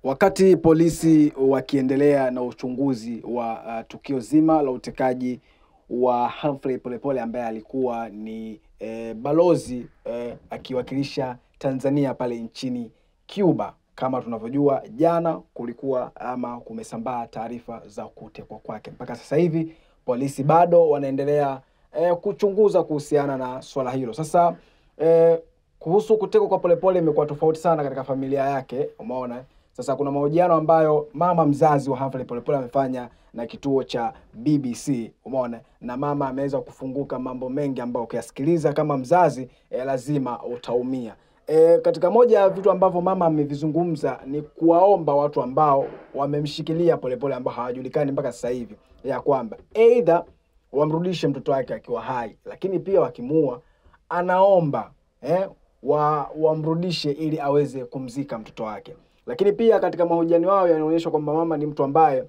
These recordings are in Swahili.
Wakati polisi wakiendelea na uchunguzi wa tukio zima la utekaji wa Humphrey Polepole ambaye alikuwa ni balozi akiwakilisha Tanzania pale nchini Cuba. Kama tunavyojua, jana kulikuwa ama kumesambaa taarifa za kutekwa kwake. Mpaka sasa hivi polisi bado wanaendelea kuchunguza kuhusiana na swala hilo. Sasa kuhusu kutekwa kwa Polepole imekuwa tofauti sana katika familia yake, umeona. Sasa kuna mahojiano ambayo mama mzazi wa Humphrey Polepole amefanya na kituo cha BBC, umeona, na mama ameweza kufunguka mambo mengi ambayo ukiyasikiliza kama mzazi lazima utaumia. Katika moja ya vitu ambavyo mama amevizungumza ni kuwaomba watu ambao wamemshikilia Polepole ambao hawajulikani mpaka sasa hivi, ya kwamba either wamrudishe mtoto wake akiwa hai, lakini pia wakimuua anaomba wamrudishe ili aweze kumzika mtoto wake. Lakini pia katika mahojiano yao yanaonyesha kwamba mama ni mtu ambaye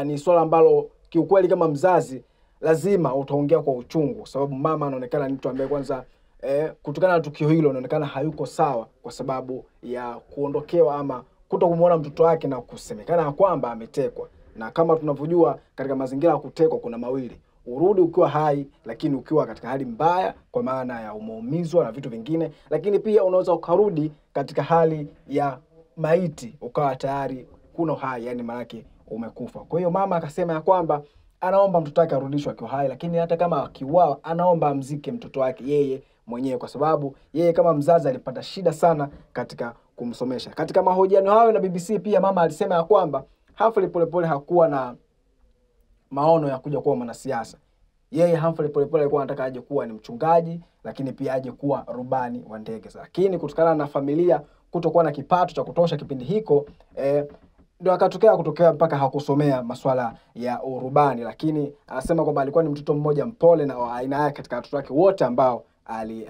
ni swala ambalo kiukweli kama mzazi lazima utaongea kwa uchungu, sababu mama anaonekana ni mtu ambaye kwanza kutokana na tukio hilo anaonekana hayuko sawa kwa sababu ya kuondokewa ama kutokumuona mtoto wake na kusemekana kwamba ametekwa. Na kama tunavyojua katika mazingira ya kutekwa kuna mawili: urudi ukiwa hai lakini ukiwa katika hali mbaya kwa maana ya umeumizwa na vitu vingine, lakini pia unaweza ukarudi katika hali ya maiti ukawa tayari kuna uhai, yani maana umekufa. Kwa hiyo mama akasema ya kwamba anaomba mtoto wake arudishwe akiwa hai, lakini hata kama akiuawa anaomba amzike mtoto wake yeye mwenyewe, kwa sababu yeye kama mzazi alipata shida sana katika kumsomesha. Katika mahojiano hayo na BBC pia mama alisema ya kwamba Humphrey Polepole hakuwa na maono ya kuja kuwa mwanasiasa. Yeye Humphrey Polepole alikuwa anataka aje kuwa ni mchungaji, lakini pia aje kuwa rubani wa ndege. Lakini kutokana na familia kutokuwa na kipato cha kutosha kipindi hiko, ndio kutokea mpaka hakusomea masuala ya urubani. Lakini anasema kwamba alikuwa ni mtoto mmoja mpole na wa aina yake katika watoto wake wote ambao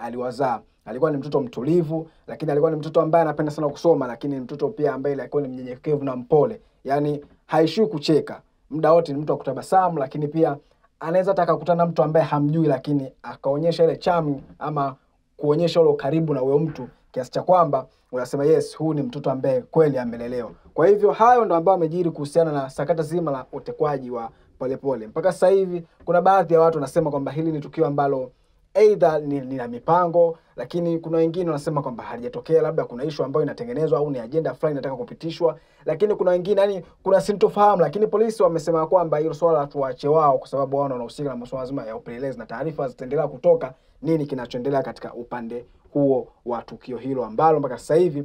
aliwazaa. Alikuwa ni mtoto mtulivu, lakini alikuwa ni mtoto ambaye anapenda sana kusoma, lakini ni mtoto pia ambaye alikuwa ni mnyenyekevu na mpole. Yani haishii kucheka. Muda wote ni mtu wa kutabasamu, lakini pia anaweza hata kukutana mtu ambaye hamjui lakini akaonyesha ile charm ama kuonyesha ule karibu na huyo mtu kiasi cha kwamba unasema yes, huu ni mtoto ambaye kweli amelelewa. Kwa hivyo hayo ndo ambayo amejiri kuhusiana na sakata zima la utekwaji wa Polepole. Mpaka sasa hivi kuna baadhi ya watu wanasema kwamba hili ni tukio ambalo either ni la mipango, lakini kuna wengine wanasema kwamba halijatokea, labda kuna issue ambayo inatengenezwa au ni agenda fulani inataka kupitishwa. Lakini kuna wengine yani kuna sintofahamu, lakini polisi wamesema kwamba hilo swala tuache wao kwa sababu wao wanahusika na masuala mazima ya upelelezi na taarifa zitaendelea kutoka nini kinachoendelea katika upande huo wa tukio hilo ambalo mpaka sasa hivi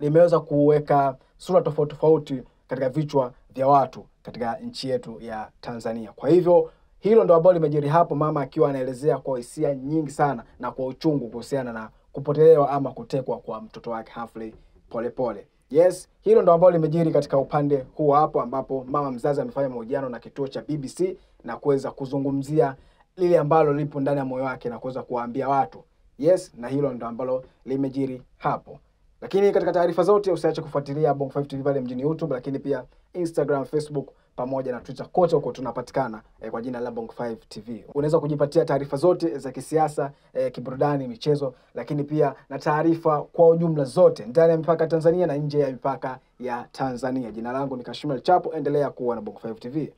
limeweza kuweka sura tofauti tofauti katika vichwa vya watu katika nchi yetu ya Tanzania. Kwa hivyo hilo ndo ambalo limejiri hapo, mama akiwa anaelezea kwa hisia nyingi sana na kwa uchungu kuhusiana na kupotelewa ama kutekwa kwa mtoto wake Humphrey Polepole. Yes, hilo ndo ambalo limejiri katika upande huu hapo, ambapo mama mzazi amefanya mahojiano na kituo cha BBC na kuweza kuzungumzia lile ambalo lipo ndani ya moyo wake na kuweza kuwaambia watu. Yes, na hilo ndo ambalo limejiri hapo. Lakini katika taarifa zote usiache kufuatilia Bongo5 TV pale mjini YouTube, lakini pia Instagram, Facebook pamoja na Twitter, kote huko tunapatikana kwa jina la Bongo5 TV. Unaweza kujipatia taarifa zote za kisiasa, kiburudani, michezo, lakini pia na taarifa kwa ujumla zote ndani ya mipaka Tanzania na nje ya mipaka ya Tanzania. Jina langu ni Kashimel Chapo, endelea kuwa na Bongo5 TV.